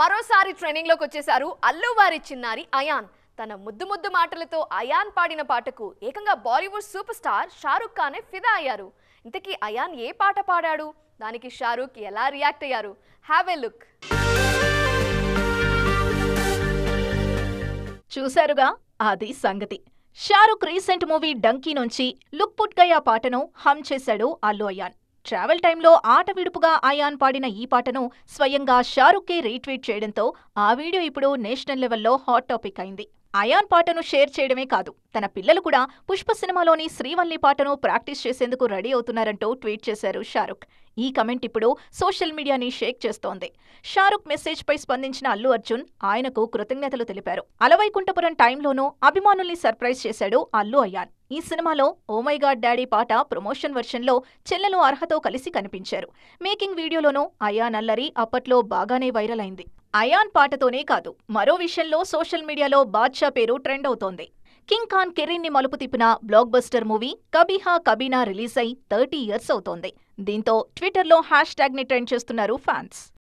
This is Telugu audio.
మరోసారి ట్రెండింగ్ లోకి వచ్చేశారు అల్లు వారి చిన్నారి అయాన్. తన ముద్దు ముద్దు మాటలతో అయాన్ పాడిన పాటకు ఏకంగా బాలీవుడ్ సూపర్ స్టార్ షారుఖ్ ఖానే ఫిదా అయ్యారు. ఇంతకీ అయాన్ ఏ పాట పాడాడు, దానికి షారుఖ్ ఎలా రియాక్ట్ అయ్యారు? Have a look. చూశారుగా, అది సంగతి. షారుఖ్ రీసెంట్ మూవీ డంకీ నుంచి లుక్ పుట్ గయా పాటను హమ్ చేశాడు అల్లు అయాన్. ట్రావెల్ టైంలో ఆట విడుపుగా అయాన్ పాడిన ఈ పాటను స్వయంగా షారుఖే రీట్వీట్ చేయడంతో ఆ వీడియో ఇప్పుడు నేషనల్ లెవెల్లో హాట్ టాపిక్ అయింది. అయాన్ పాటను షేర్ చేయడమే కాదు, తన పిల్లలు కూడా పుష్ప సినిమాలోని శ్రీవల్లి పాటను ప్రాక్టీస్ చేసేందుకు రెడీ అవుతున్నారంటూ ట్వీట్ చేశారు షారుఖ్. ఈ కమెంట్ ఇప్పుడు సోషల్ మీడియాని షేక్ చేస్తోంది. షారుఖ్ మెసేజ్ పై స్పందించిన అల్లు అర్జున్ ఆయనకు కృతజ్ఞతలు తెలిపారు. అలవైకుంఠపురం టైంలోనూ అభిమానుల్ని సర్ప్రైజ్ చేశాడు అల్లు అయాన్. ఈ సినిమాలో ఓ మై గాడ్ డాడీ పాట ప్రమోషన్ వర్షన్లో చెల్లెలు అర్హతో కలిసి కనిపించారు. మేకింగ్ వీడియోలోనూ అయాన్ అల్లరి అప్పట్లో బాగానే వైరల్ అయింది. అయాన్ పాటతోనే కాదు, మరో విషయంలో సోషల్ మీడియాలో బాద్షా పేరు ట్రెండ్ అవుతోంది. కింగ్ ఖాన్ కెరీర్ని మలుపు తిప్పిన బ్లాక్ బస్టర్ మూవీ కభీ హా కభీ నా రిలీజ్ అయి 30 years అవుతోంది. దీంతో ట్విట్టర్లో హ్యాష్ ట్యాగ్ ని ట్రెండ్ చేస్తున్నారు ఫ్యాన్స్.